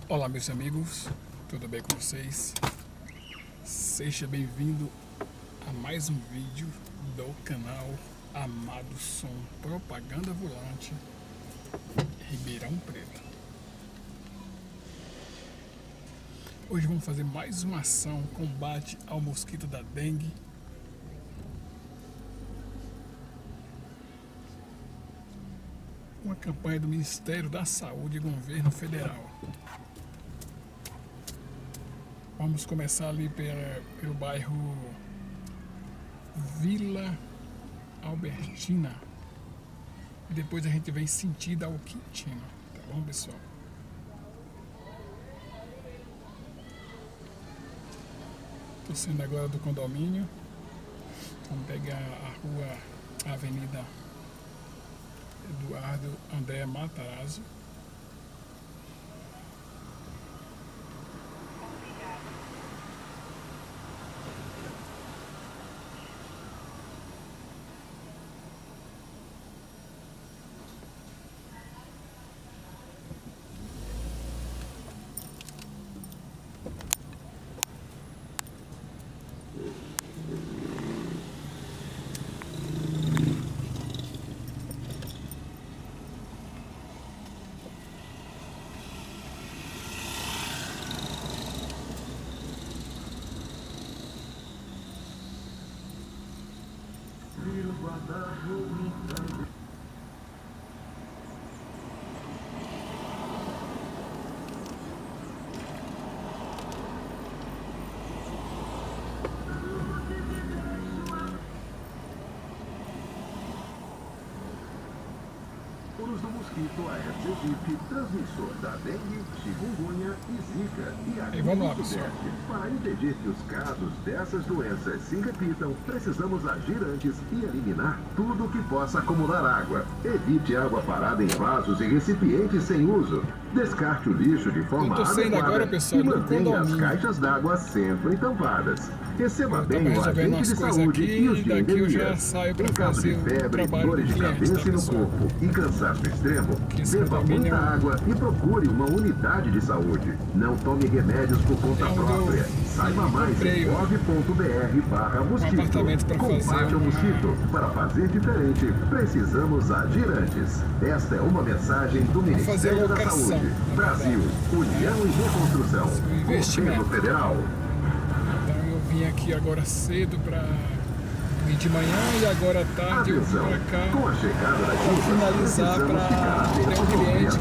Olá meus amigos, tudo bem com vocês? Seja bem-vindo a mais um vídeo do canal Amado Som Propaganda Volante Ribeirão Preto. Hoje vamos fazer mais uma ação combate ao mosquito da dengue. Uma campanha do Ministério da Saúde e Governo Federal. Vamos começar ali pelo bairro Vila Albertina. E depois a gente vem sentido ao Quintino. Tá bom, pessoal? Tô saindo agora do condomínio. Vamos pegar a Avenida Eduardo André Matarazzo. Poros do mosquito Aedes aegypti, transmissor da dengue, chikungunya e zika. E aqui vamos lá, no pessoal. Sudeste, para impedir que os casos dessas doenças se repitam, precisamos agir antes e eliminar tudo que possa acumular água. Evite água parada em vasos e recipientes sem uso. Descarte o lixo de forma adequada agora, pessoal, e mantenha as caixas d'água sempre tampadas. Receba bem o agente de saúde e os de endemias. Em caso de febre, dores de cabeça e no corpo e cansaço extremo, beba muita água e procure uma unidade de saúde. Não tome remédios por conta própria. Saiba mais em gov.br/mosquito. Combate ao mosquito. Para fazer diferente, precisamos agir antes. Esta é uma mensagem do Ministério da Saúde. Brasil, União e Reconstrução. Governo Federal. Vim aqui agora cedo para vir de manhã e agora à tarde eu vim para cá com a chegada da chuva, finalizar para ter um cliente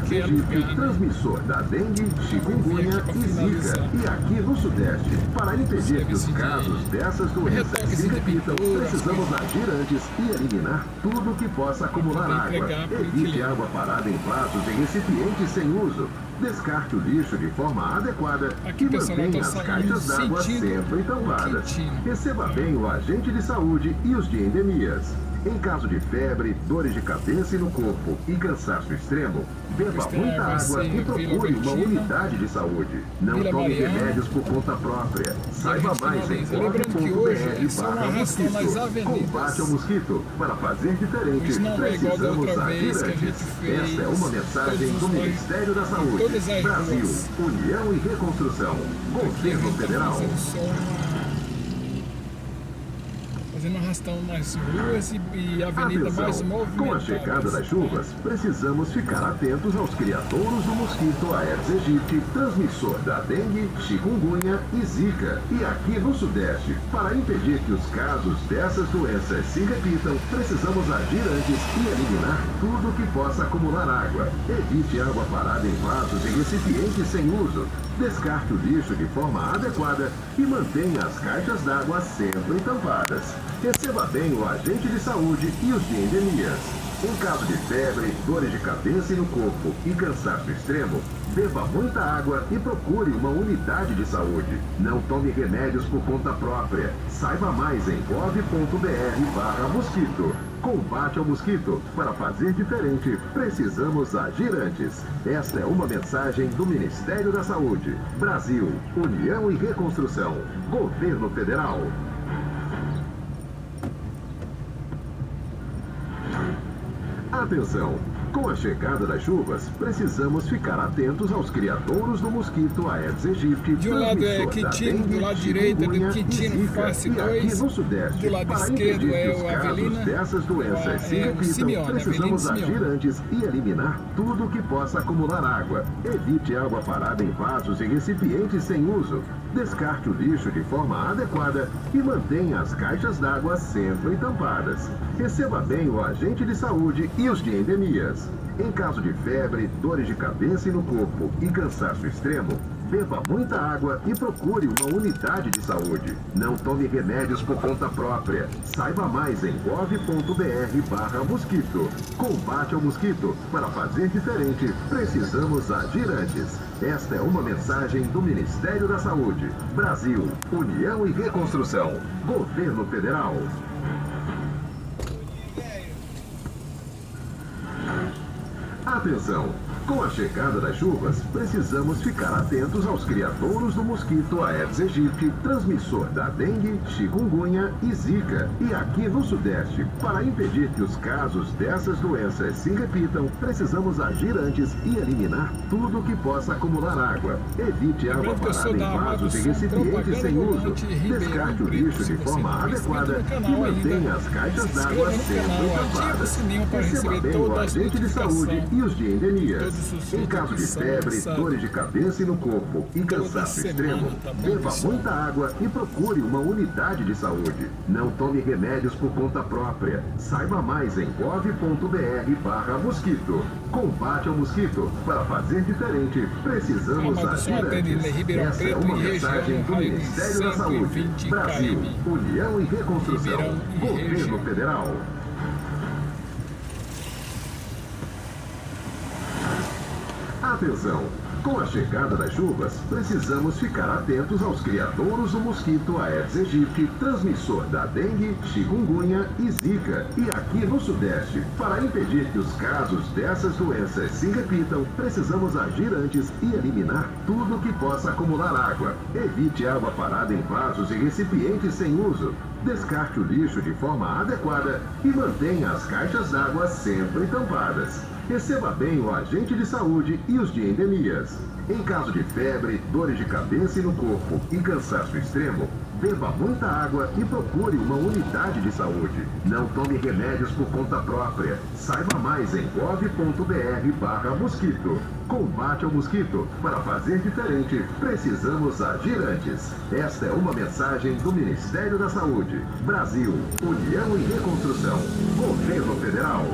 que quer transmissor da dengue, chikungunya e zika. E aqui no Sudeste, para impedir que os casos dessas doenças se repitam, precisamos agir antes e eliminar tudo que possa acumular água. Evite água parada em vasos e recipientes sem uso. Descarte o lixo de forma adequada e mantenha as caixas d'água sempre tampadas. Receba bem o agente de saúde e os de endemias. Em caso de febre, dores de cabeça e no corpo e cansaço extremo, beba muita água e procure uma unidade de saúde. Não tome remédios por conta própria. Saiba mais em gov.br/mosquito. Combate ao mosquito. Para fazer diferente, precisamos agir antes. Esta é uma mensagem do Ministério da Saúde. Brasil, União e Reconstrução. Governo Federal. Fazendo arrastão nas ruas e a avenida mais movimentada. Com a chegada das chuvas, precisamos ficar atentos aos criadouros do mosquito Aedes aegypti, transmissor da dengue, chikungunya e zika. E aqui no Sudeste, para impedir que os casos dessas doenças se repitam, precisamos agir antes e eliminar tudo que possa acumular água. Evite água parada em vasos e recipientes sem uso. Descarte o lixo de forma adequada e mantenha as caixas d'água sempre tampadas. Receba bem o agente de saúde e os de endemias. Em caso de febre, dores de cabeça e no corpo e cansaço extremo, beba muita água e procure uma unidade de saúde. Não tome remédios por conta própria. Saiba mais em gov.br/mosquito. Combate ao mosquito. Para fazer diferente, precisamos agir antes. Esta é uma mensagem do Ministério da Saúde. Brasil, União e Reconstrução. Governo Federal. Atenção! Com a chegada das chuvas, precisamos ficar atentos aos criadouros do mosquito Aedes aegypti. De um lado é Quintino, do lado direito é do Quintino Face 2, do lado esquerdo é o Avelina, dessas doenças se o repitam, Simeone, precisamos Avelino agir Simeone. antes e eliminar tudo que possa acumular água. Evite água parada em vasos e recipientes sem uso. Descarte o lixo de forma adequada e mantenha as caixas d'água sempre tampadas. Receba bem o agente de saúde e os de endemias. Em caso de febre, dores de cabeça e no corpo e cansaço extremo, beba muita água e procure uma unidade de saúde. Não tome remédios por conta própria. Saiba mais em gov.br/mosquito. Combate ao mosquito. Para fazer diferente, precisamos agir antes. Esta é uma mensagem do Ministério da Saúde. Brasil, União e Reconstrução. Governo Federal. Atenção! Com a chegada das chuvas, precisamos ficar atentos aos criadouros do mosquito Aedes aegypti, transmissor da dengue, chikungunya e zika. E aqui no Sudeste, para impedir que os casos dessas doenças se repitam, precisamos agir antes e eliminar tudo que possa acumular água. Evite água parada em vasos e recipientes sem uso. Descarte o lixo de forma adequada e mantenha as caixas d'água sempre tampadas. Receba bem o agente de saúde e os de endemias. Em caso de febre, dores de cabeça e no corpo e cansaço extremo, beba muita água e procure uma unidade de saúde. Não tome remédios por conta própria. Saiba mais em gov.br/mosquito. Combate ao mosquito. Para fazer diferente, precisamos agir antes. Essa é uma mensagem do Ministério da Saúde. Brasil, União e Reconstrução. Governo Federal. Atenção! Com a chegada das chuvas, precisamos ficar atentos aos criadouros do mosquito Aedes aegypti, transmissor da dengue, chikungunya e zika. E aqui no Sudeste, para impedir que os casos dessas doenças se repitam, precisamos agir antes e eliminar tudo que possa acumular água. Evite água parada em vasos e recipientes sem uso. Descarte o lixo de forma adequada e mantenha as caixas d'água sempre tampadas. Receba bem o agente de saúde e os de endemias. Em caso de febre, dores de cabeça e no corpo e cansaço extremo, beba muita água e procure uma unidade de saúde. Não tome remédios por conta própria. Saiba mais em gov.br/mosquito. Combate ao mosquito. Para fazer diferente, precisamos agir antes. Esta é uma mensagem do Ministério da Saúde. Brasil, União e Reconstrução. Governo Federal.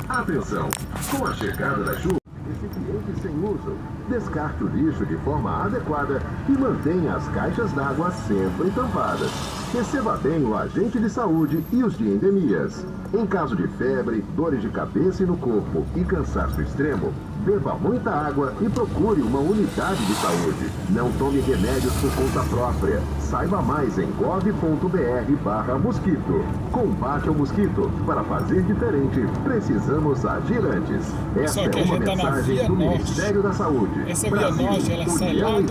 Atenção! Com a chegada da chuva, recipientes sem uso, descarte o lixo de forma adequada e mantenha as caixas d'água sempre tampadas. Receba bem o agente de saúde e os de endemias. Em caso de febre, dores de cabeça e no corpo e cansaço extremo, beba muita água e procure uma unidade de saúde. Não tome remédios por conta própria. Saiba mais em gov.br/mosquito. Combate ao mosquito. Para fazer diferente, precisamos agir antes. Esta é uma mensagem do Ministério da Saúde. Essa Via Norte, ela sai lá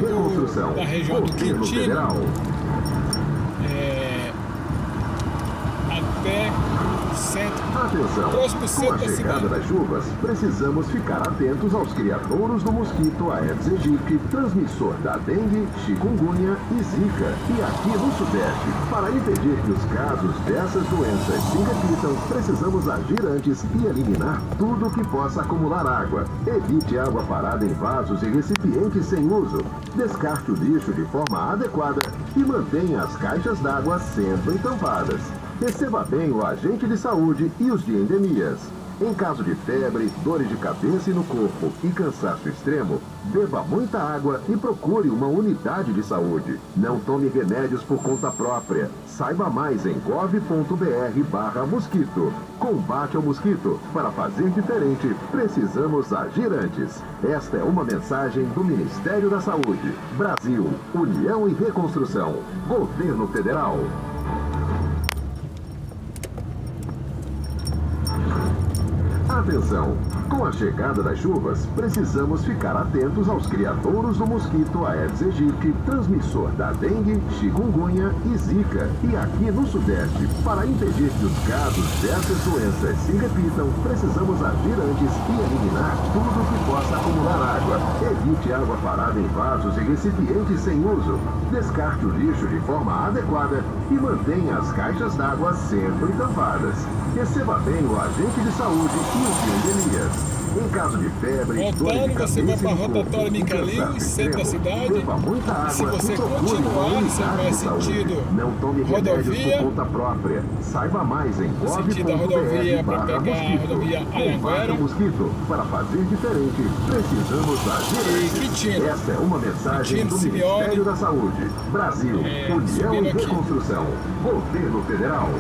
da região do Quintino até centro. Atenção! Com a chegada das chuvas, precisamos ficar atentos aos criadouros do mosquito Aedes aegypti, transmissor da dengue, chikungunya e zika. E aqui no Sudeste, para impedir que os casos dessas doenças se repitam, precisamos agir antes e eliminar tudo que possa acumular água. Evite água parada em vasos e recipientes sem uso. Descarte o lixo de forma adequada e mantenha as caixas d'água sempre tampadas. Receba bem o agente de saúde e os de endemias. Em caso de febre, dores de cabeça e no corpo e cansaço extremo, beba muita água e procure uma unidade de saúde. Não tome remédios por conta própria. Saiba mais em gov.br/mosquito. Combate ao mosquito. Para fazer diferente, precisamos agir antes. Esta é uma mensagem do Ministério da Saúde. Brasil, União e Reconstrução. Governo Federal. Atenção! Com a chegada das chuvas, precisamos ficar atentos aos criadouros do mosquito Aedes aegypti, transmissor da dengue, chikungunya e zika. E aqui no Sudeste, para impedir que os casos dessas doenças se repitam, precisamos agir antes e eliminar tudo que possa acumular água. Evite água parada em vasos e recipientes sem uso. Descarte o lixo de forma adequada e mantenha as caixas d'água sempre tampadas. Receba bem o agente de saúde e os de endemias. Em caso de febre, voltando, você vai para a rotatória Micalinho, centro da cidade. Beba muita água, se você continuar no seu mais sentido não tome remédios rodovia, por conta própria. Saiba mais em sentido da rodovia para pegar a rodovia Anhanguera. Mosquito. Para fazer diferente, precisamos agir. Quintino. Esta é uma mensagem Quintino, do Simeone. Ministério da Saúde. Brasil, União e Reconstrução. Governo Federal.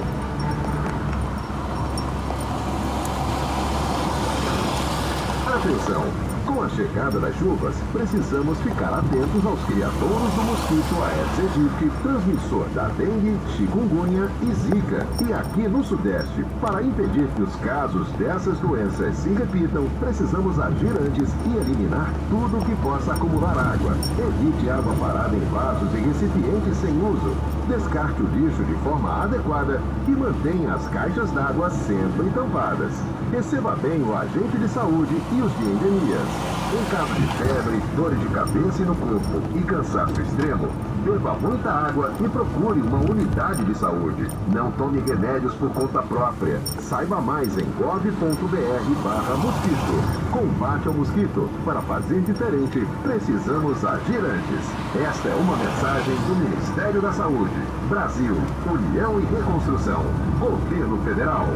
Atenção! Com a chegada das chuvas, precisamos ficar atentos aos criadouros do mosquito Aedes aegypti, transmissor da dengue, chikungunya e zika. E aqui no Sudeste, para impedir que os casos dessas doenças se repitam, precisamos agir antes e eliminar tudo que possa acumular água. Evite água parada em vasos e recipientes sem uso. Descarte o lixo de forma adequada e mantenha as caixas d'água sempre tampadas. Receba bem o agente de saúde e os de endemias. Em caso de febre, dores de cabeça e no corpo e cansaço extremo, beba muita água e procure uma unidade de saúde. Não tome remédios por conta própria. Saiba mais em gov.br/mosquito. Combate ao mosquito. Para fazer diferente, precisamos agir antes. Esta é uma mensagem do Ministério da Saúde. Brasil, União e Reconstrução. Governo Federal.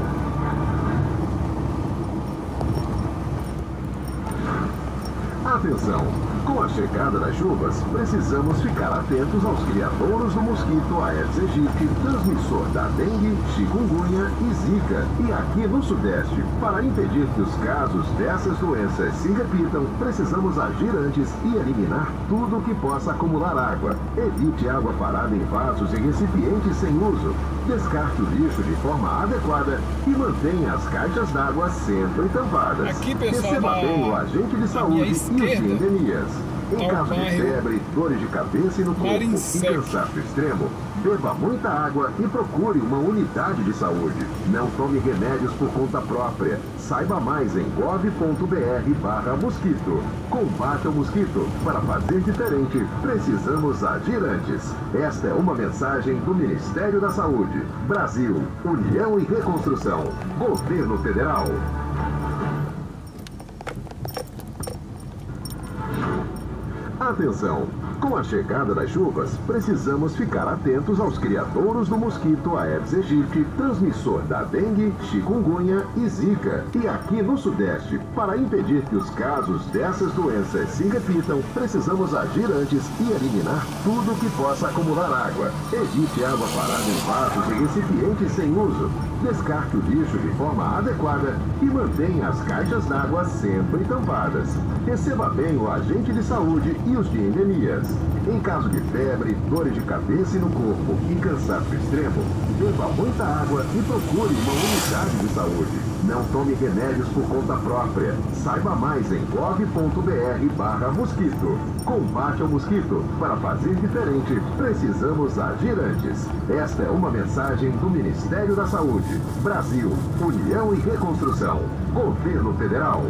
Atenção! Com a chegada das chuvas, precisamos ficar atentos aos criadouros do mosquito Aedes aegypti, transmissor da dengue, chikungunya e zika. E aqui no Sudeste, para impedir que os casos dessas doenças se repitam, precisamos agir antes e eliminar tudo que possa acumular água. Evite água parada em vasos e recipientes sem uso. Descarte o lixo de forma adequada e mantenha as caixas d'água sempre tampadas. Aqui, pessoal, receba bem o agente de saúde e os de endemias. Em caso de febre, dores de cabeça e no corpo e cansaço extremo, beba muita água e procure uma unidade de saúde. Não tome remédios por conta própria. Saiba mais em gov.br/mosquito. Combate ao mosquito. Para fazer diferente, precisamos agir antes. Esta é uma mensagem do Ministério da Saúde. Brasil, União e Reconstrução. Governo Federal. Atenção! Com a chegada das chuvas, precisamos ficar atentos aos criadouros do mosquito Aedes aegypti, transmissor da dengue, chikungunya e zika. E aqui no Sudeste, para impedir que os casos dessas doenças se repitam, precisamos agir antes e eliminar tudo que possa acumular água. Evite água parada em vasos e recipientes sem uso. Descarte o lixo de forma adequada e mantenha as caixas d'água sempre tampadas. Receba bem o agente de saúde e os de endemias. Em caso de febre, dores de cabeça e no corpo e cansaço extremo, beba muita água e procure uma unidade de saúde. Não tome remédios por conta própria. Saiba mais em gov.br/mosquito. Combate ao mosquito. Para fazer diferente, precisamos agir antes. Esta é uma mensagem do Ministério da Saúde. Brasil, União e Reconstrução. Governo Federal.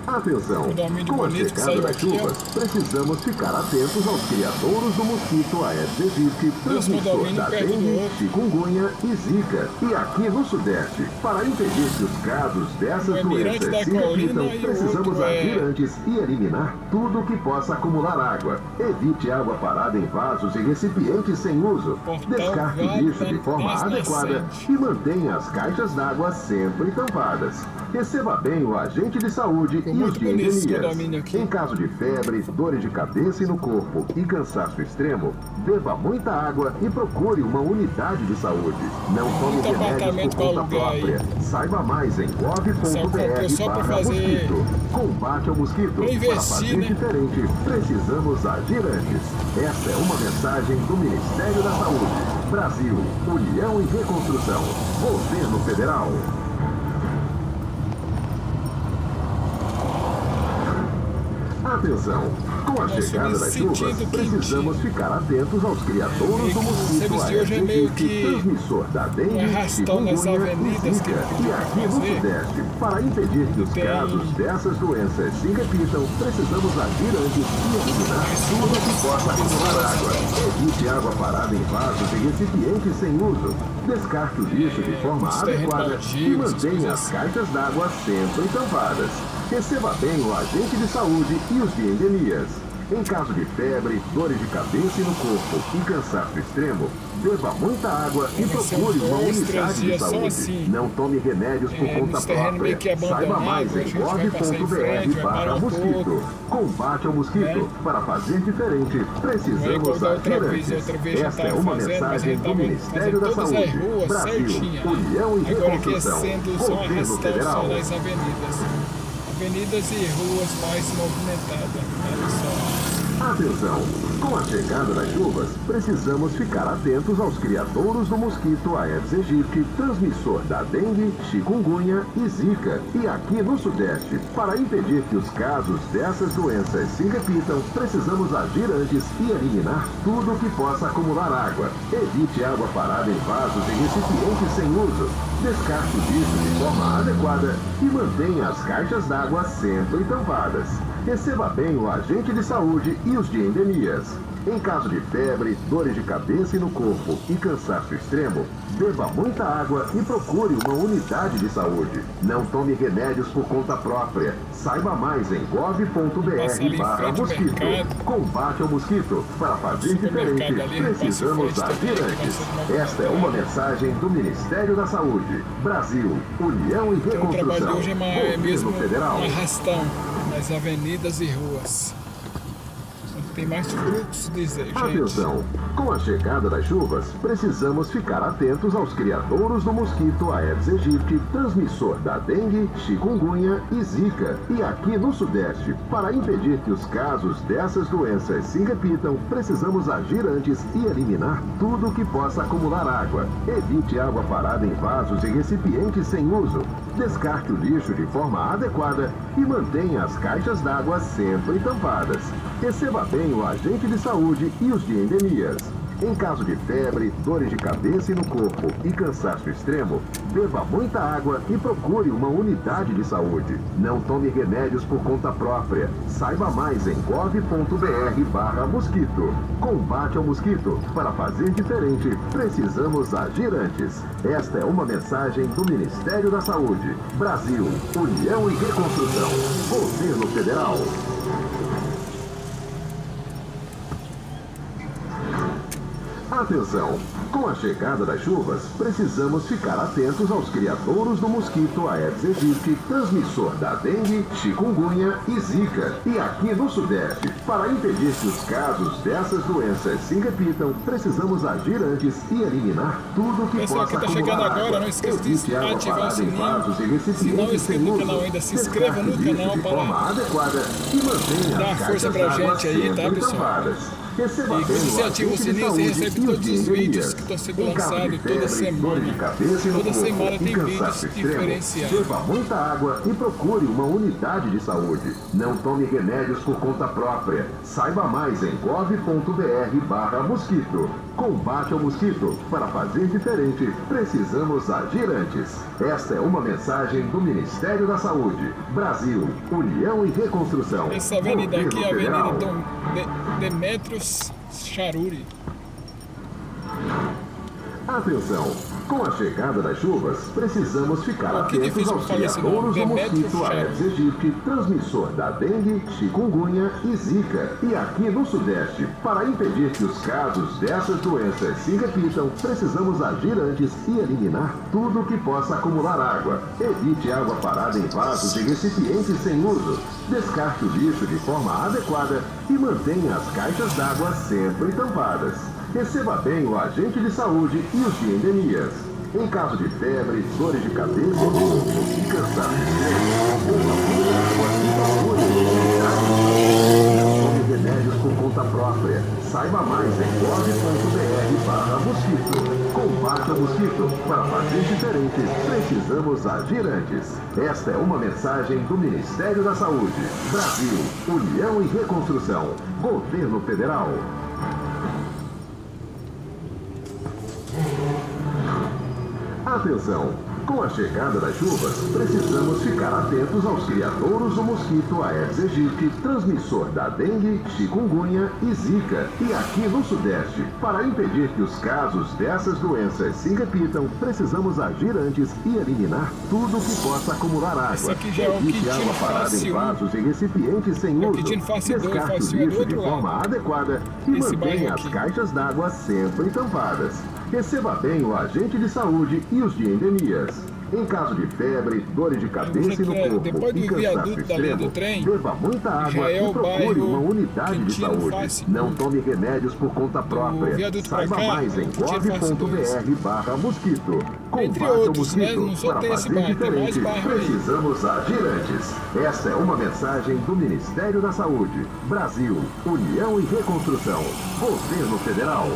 Atenção! Com a chegada das chuvas, precisamos ficar atentos aos criadouros do mosquito Aedes aegypti, transmissor da dengue, chikungunya e zika. E aqui no Sudeste, para impedir que os casos dessas doenças se repitam, precisamos agir antes e eliminar tudo que possa acumular água. Evite água parada em vasos e recipientes sem uso. Descarte o lixo de forma adequada e mantenha as caixas d'água sempre tampadas. Receba bem o agente de saúde e os de endemias. Em caso de febre, dores de cabeça e no corpo e cansaço extremo, beba muita água e procure uma unidade de saúde. Não tome remédios por conta própria. Saiba mais em gov.br/mosquito. Combate ao mosquito. Para fazer diferente, precisamos agir antes. Esta é uma mensagem do Ministério da Saúde. Brasil, União e Reconstrução. Governo Federal. Atenção! Com a chegada das chuvas, precisamos ficar atentos aos criadouros do mosquito Aedes aegypti, transmissor da dengue, chikungunya e zika. E aqui no Sudeste, para impedir que os casos dessas doenças se repitam, precisamos agir antes e eliminar tudo que possa acumular água. Evite água parada em vasos e recipientes sem uso. Descarte o lixo de forma adequada e mantenha as caixas d'água sempre tampadas. Receba bem o agente de saúde e os de endemias. Em caso de febre, dores de cabeça e no corpo e cansaço extremo, beba muita água e procure uma unidade de saúde. Não tome remédios por conta própria. Saiba mais em gov.br/mosquito. Combate ao mosquito. Para fazer diferente, precisamos agir antes. Esta é uma mensagem do Ministério da Saúde. Brasil, União e Reconstrução. Governo Federal. Avenidas e ruas mais movimentadas. Olha só. Atenção! Com a chegada das chuvas, precisamos ficar atentos aos criadouros do mosquito Aedes aegypti, transmissor da dengue, chikungunya e zika. E aqui no Sudeste, para impedir que os casos dessas doenças se repitam, precisamos agir antes e eliminar tudo que possa acumular água. Evite água parada em vasos e recipientes sem uso. Descarte o lixo de forma adequada e mantenha as caixas d'água sempre tampadas. Receba bem o agente de saúde e os de endemias. Em caso de febre, dores de cabeça e no corpo e cansaço extremo, beba muita água e procure uma unidade de saúde. Não tome remédios por conta própria. Saiba mais em gov.br/mosquito. Combate ao mosquito. Para fazer diferente, precisamos agir antes. Esta é uma mensagem do Ministério da Saúde. Brasil, União e Reconstrução. Governo Federal. Um arrastão nas avenidas e ruas. Tem mais fluxo, dizer, gente. Atenção! Com a chegada das chuvas, precisamos ficar atentos aos criadouros do mosquito Aedes aegypti, transmissor da dengue, chikungunya e zika. E aqui no Sudeste, para impedir que os casos dessas doenças se repitam, precisamos agir antes e eliminar tudo que possa acumular água. Evite água parada em vasos e recipientes sem uso. Descarte o lixo de forma adequada e mantenha as caixas d'água sempre tampadas. Receba bem o agente de saúde e os de endemias. Em caso de febre, dores de cabeça e no corpo e cansaço extremo, beba muita água e procure uma unidade de saúde. Não tome remédios por conta própria. Saiba mais em gov.br/mosquito. Combate ao mosquito. Para fazer diferente, precisamos agir antes. Esta é uma mensagem do Ministério da Saúde. Brasil, União e Reconstrução. Governo Federal. Atenção! Com a chegada das chuvas, precisamos ficar atentos aos criadouros do mosquito Aedes aegypti, transmissor da dengue, chikungunya e zika. E aqui no Sudeste, para impedir que os casos dessas doenças se repitam, precisamos agir antes e eliminar tudo que pessoal possa que está acumular chegando água. agora, não esqueça de ativar o sininho. Se não é inscrito no canal ainda, se inscreva no canal para dar força pra gente aí, tá, pessoal? E você ativa o sininho, você recebe todos os vídeos que estão sendo lançados toda semana. Toda semana tem vídeos diferenciados. Beba muita água e procure uma unidade de saúde. Não tome remédios por conta própria. Saiba mais em gov.br/mosquito. Combate ao mosquito. Para fazer diferente, precisamos agir antes. Esta é uma mensagem do Ministério da Saúde. Brasil, União e Reconstrução. Essa avenida aqui é a Federal. Avenida Demetrios Charuri. Atenção! Com a chegada das chuvas, precisamos ficar atentos aos criadouros do mosquito Aedes aegypti, transmissor da dengue, chikungunya e zika. E aqui no Sudeste, para impedir que os casos dessas doenças se repitam, precisamos agir antes e eliminar tudo que possa acumular água. Evite água parada em vasos e recipientes sem uso. Descarte o lixo de forma adequada e mantenha as caixas d'água sempre tampadas. Receba bem o agente de saúde e os de endemias. Em caso de febre, dores de cabeça e cansaço extremo, tome remédios por conta própria. Saiba mais em gov.br/mosquito. Combate ao mosquito. Para fazer diferente, precisamos agir antes. Esta é uma mensagem do Ministério da Saúde. Brasil, União e Reconstrução. Governo Federal. Atenção! Com a chegada das chuvas, precisamos ficar atentos aos criadouros do mosquito Aedes aegypti, transmissor da dengue, chikungunya e zika. E aqui no Sudeste, para impedir que os casos dessas doenças se repitam, precisamos agir antes e eliminar tudo que possa acumular água. Evite água parada em vasos e recipientes sem uso. Descarte o lixo de forma adequada e mantenha as caixas d'água sempre tampadas. Receba bem o agente de saúde e os de endemias. Em caso de febre, dores de cabeça e no corpo e cansaço extremo, beba muita água e procure uma unidade de saúde. Não tome remédios por conta própria. Saiba mais em gov.br/mosquito. Combate ao mosquito. Para fazer diferente, precisamos agir antes. Esta é uma mensagem do Ministério da Saúde. Brasil, União e Reconstrução. Governo Federal.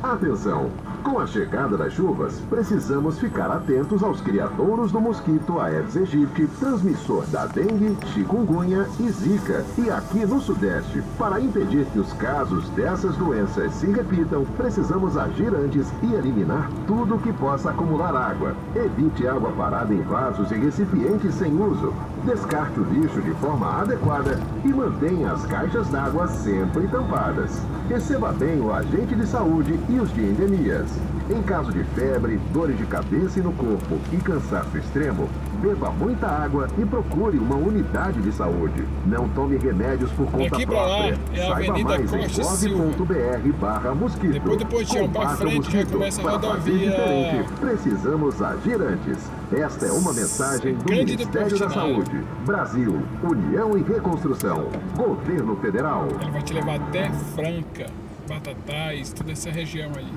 Atenção! Com a chegada das chuvas, precisamos ficar atentos aos criadouros do mosquito Aedes aegypti, transmissor da dengue, chikungunya e zika. E aqui no Sudeste, para impedir que os casos dessas doenças se repitam, precisamos agir antes e eliminar tudo que possa acumular água. Evite água parada em vasos e recipientes sem uso. Descarte o lixo de forma adequada e mantenha as caixas d'água sempre tampadas. Receba bem o agente de saúde e os de endemias. Em caso de febre, dores de cabeça e no corpo e cansaço extremo, beba muita água e procure uma unidade de saúde. Não tome remédios por conta própria. Saiba mais em gov.br/mosquito. Depois de para frente, já começa a rodovia. Precisamos agir antes. Esta é uma mensagem do Ministério da Saúde. Brasil, União e Reconstrução. Governo Federal. Ele vai te levar até Franca, Batatais, toda essa região aí.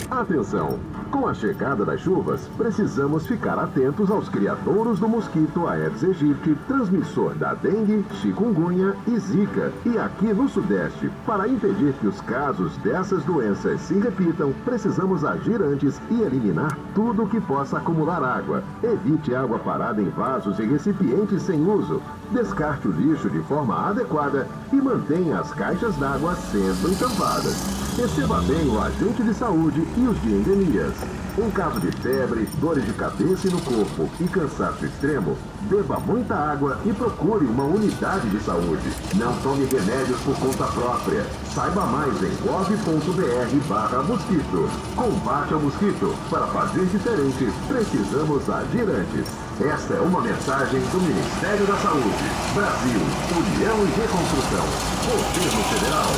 Atenção! Com a chegada das chuvas, precisamos ficar atentos aos criadouros do mosquito Aedes aegypti, transmissor da dengue, chikungunya e zika. E aqui no Sudeste, para impedir que os casos dessas doenças se repitam, precisamos agir antes e eliminar tudo que possa acumular água. Evite água parada em vasos e recipientes sem uso. Descarte o lixo de forma adequada e mantenha as caixas d'água sempre tampadas. Receba bem o agente de saúde e os de endemias. Em caso de febre, dores de cabeça e no corpo e cansaço extremo, beba muita água e procure uma unidade de saúde. Não tome remédios por conta própria. Saiba mais em gov.br/mosquito. Combate ao mosquito. Para fazer diferente, precisamos agir antes. Esta é uma mensagem do Ministério da Saúde. Brasil, União e Reconstrução. Governo Federal.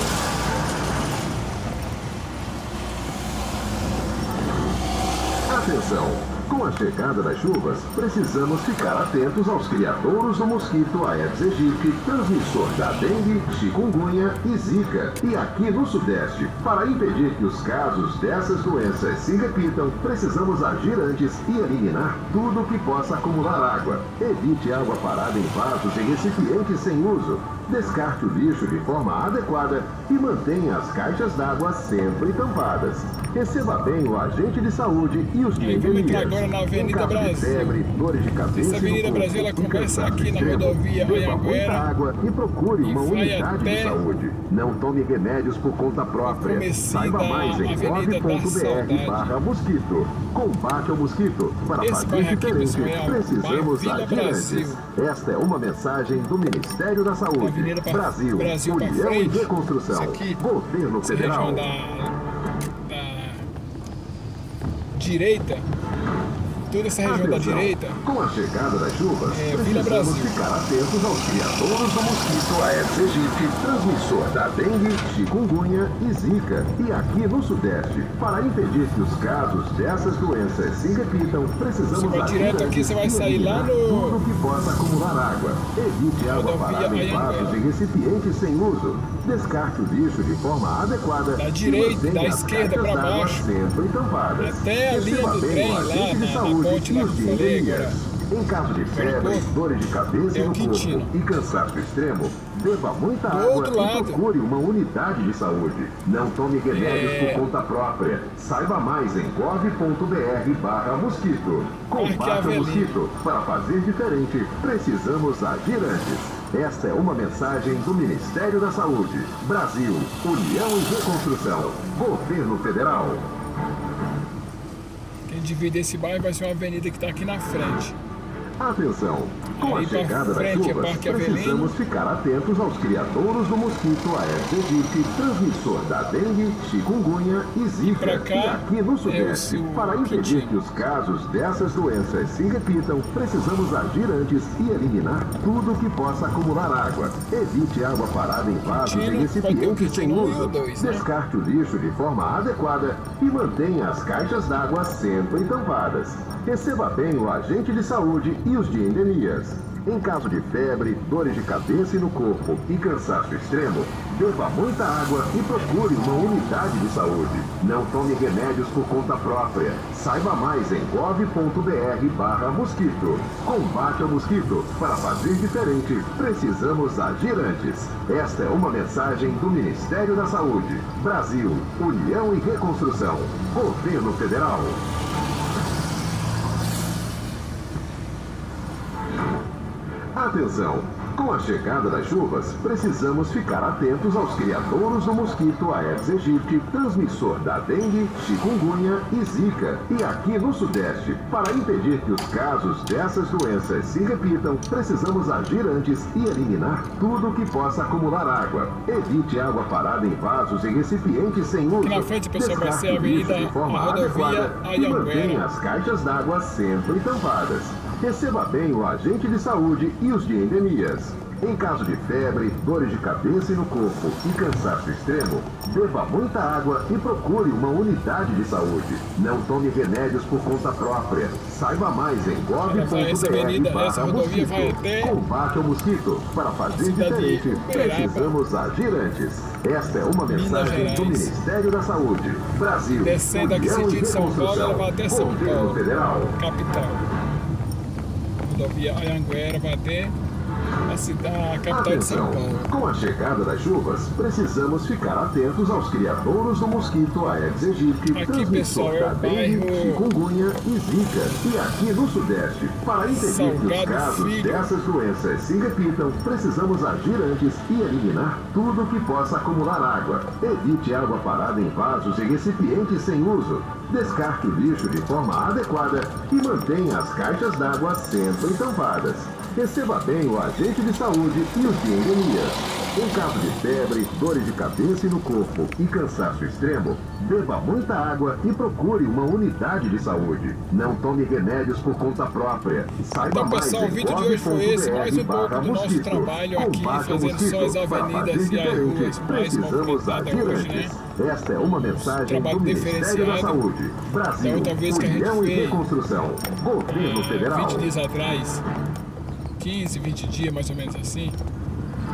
Atenção! Com a chegada das chuvas, precisamos ficar atentos aos criadouros do mosquito Aedes aegypti, transmissor da dengue, chikungunya e zika. E aqui no Sudeste, para impedir que os casos dessas doenças se repitam, precisamos agir antes e eliminar tudo que possa acumular água. Evite água parada em vasos e recipientes sem uso. Descarte o lixo de forma adequada e mantenha as caixas d'água sempre tampadas. Receba bem o agente de saúde e os de endemias. Agora na Avenida Brasil. Febre, dores de cabeça. Essa Avenida Brasil ela começa aqui na rodovia Anhanguera. Água e procure uma unidade de saúde. Não tome remédios por conta própria. Saiba mais em gov.br/mosquito. Combate ao mosquito. Para fazer diferente, precisamos agir antes. Esta é uma mensagem do Ministério da Saúde. avenida para Brasil para União e frente. Reconstrução. Isso aqui, Governo essa Federal. região da direita, toda essa região da Atenção, direita, com a chegada das chuvas, Vila precisamos Brasil. ficar atentos aos criadores do mosquito Aedes aegypti, transmissor da dengue, chikungunya e zika. E aqui no Sudeste, para impedir que os casos dessas doenças se repitam, precisamos Você vai agir direto aqui, antes você vai e sair lá eliminar no- tudo que possa acumular água. Evite água Rodovia parada em Anhanguera. vasos e recipientes sem uso. Descarte o lixo de forma adequada. Da e direita, mantenha da as esquerda caixas pra d'água baixo, sempre tampadas. até a linha Receba do bem trem o lá agente de na saúde ponte e lá os que de eu falei endemias. agora. Em caso de febre, Aeroporto, dor de cabeça é e o no Quintino. corpo e cansaço extremo, beba muita Do água outro e lado. procure uma unidade de saúde. Não tome remédios por conta própria. Saiba mais em gov.br/mosquito. Combate o Avelino. mosquito. Para fazer diferente, precisamos agir antes. Esta é uma mensagem do Ministério da Saúde. Brasil, União e Reconstrução. Governo Federal. Quem divide esse bairro vai ser uma avenida que está aqui na frente. Atenção! Com a Aí pra chegada das frente é chuvas, Parque Avelino. precisamos ficar atentos aos criadouros do mosquito Aedes aegypti, transmissor da dengue, chikungunya e zika. pra cá E aqui no Sudeste, o para impedir Quintino. que os casos dessas doenças se repitam, precisamos agir antes e eliminar tudo que possa acumular água. Evite água parada em vasos e Quintino, vai ter o recipientes sem Quintino 1 e uso. o 2, né? Descarte o lixo de forma adequada e mantenha as caixas d'água sempre tampadas. Receba bem o agente de saúde e os de endemias. Em caso de febre, dores de cabeça e no corpo e cansaço extremo, beba muita água e procure uma unidade de saúde. Não tome remédios por conta própria. Saiba mais em gov.br/mosquito. Combate ao mosquito. Para fazer diferente, precisamos agir antes. Esta é uma mensagem do Ministério da Saúde. Brasil, União e Reconstrução. Governo Federal. Atenção! Com a chegada das chuvas, precisamos ficar atentos aos criadouros do mosquito Aedes aegypti, transmissor da dengue, chikungunya e zika. E aqui no Sudeste, para impedir que os casos dessas doenças se repitam, precisamos agir antes e eliminar tudo que possa acumular água. Evite água parada em vasos e recipientes sem uso. Aqui na frente, pessoal, vai ser a Descarte o lixo avenida, de forma a rodovia adequada e Anhanguera. mantenha as caixas d'água sempre tampadas. Receba bem o agente de saúde e os de endemias. Em caso de febre, dores de cabeça e no corpo e cansaço extremo, beba muita água e procure uma unidade de saúde. Não tome remédios por conta própria. Saiba mais em Essa avenida, essa rodovia vai gov.br/mosquito. até Combate ao mosquito. Para fazer cidade de diferente, Uberaba, precisamos agir antes. Esta é uma mensagem Gerais. do Ministério da Saúde. Brasil, Descendo aqui União e sentido São Paulo, ela vai até São Governo Paulo, Federal. capital. Rodovia Anhanguera vai até a capital de São Atenção! Paulo. Com a chegada das chuvas, precisamos ficar atentos aos criadouros do mosquito Aedes aegypti, Aqui, transmissor pessoal, é da o dengue, bairro chikungunya e zika. E aqui no Sudeste, para impedir que os Salgado casos Filho. dessas doenças se repitam, precisamos agir antes e eliminar tudo que possa acumular água. Evite água parada em vasos e recipientes sem uso. Descarte o lixo de forma adequada e mantenha as caixas d'água sempre tampadas. Receba bem o agente de saúde e os de endemias. Em caso de febre, dores de cabeça e no corpo e cansaço extremo, beba muita água e procure uma unidade de saúde. Não tome remédios por conta própria. Saiba Então, mais pessoal, o em vídeo de hoje foi esse, mais um pouco do nosso gov.br/mosquito. trabalho aqui, Combate ao fazendo só as mosquito. Para avenidas fazer e as diferente, ruas mais precisamos movimentadas agir hoje, antes. né? Esta é uma mensagem Trabalho do Ministério da diferenciado. Saúde. Brasil, Da outra vez que a gente União e fez, Reconstrução. Governo Federal. 20 dias atrás, 15, 20 dias mais ou menos assim,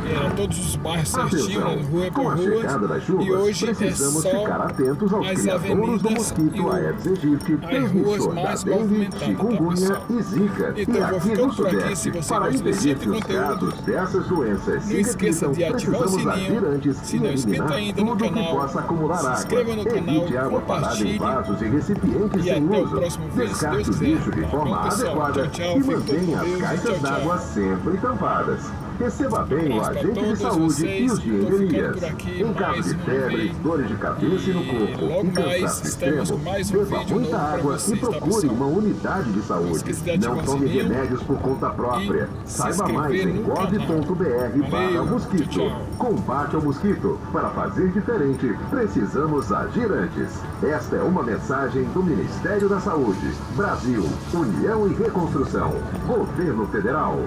era todos os bairros certinho, né, rua Com por a rua, chegada das chuvas, e hoje é precisamos só ficar atentos aos as criadouros do avenidas e mosquito Aedes aegypti, as ruas transmissor da mais dengue, movimentadas, tá, chikungunya pessoal? e zika. Então, E eu vou aqui ficando no por aqui. Sudeste, Se você para gosta desse impedir tipo que de os conteúdo, casos dessas doenças se não esqueça de repitam, ativar o precisamos agir sininho. antes Se e não é inscrito eliminar ainda no tudo que canal, possa acumular se água. inscreva no canal, Evite água parada em compartilhe. vasos e recipientes E sem até o uso. próximo vídeo, se Descarte Deus o quiser. lixo de Tá forma bom, pessoal? adequada Tchau, tchau. e Fique com mantenha as Deus e caixas tchau, tchau. d'água sempre tampadas. Receba bem o Abraço, agente de todos saúde vocês. e os de Tô ficando endemias. por aqui Em caso mais de uma febre, vez. dores de cabeça e no corpo logo e mais cansaço estamos extremo, com mais um beba vídeo muita novo pra água e vocês, tá, procure pessoal? uma unidade de saúde. esqueça de ativar Não o tome sininho remédios por conta própria. e se Saiba mais inscrever em no canal. gov.br/mosquito. Tchau. Combate ao mosquito. Para fazer diferente, precisamos agir antes. Esta é uma mensagem do Ministério da Saúde. Brasil, União e Reconstrução. Governo Federal.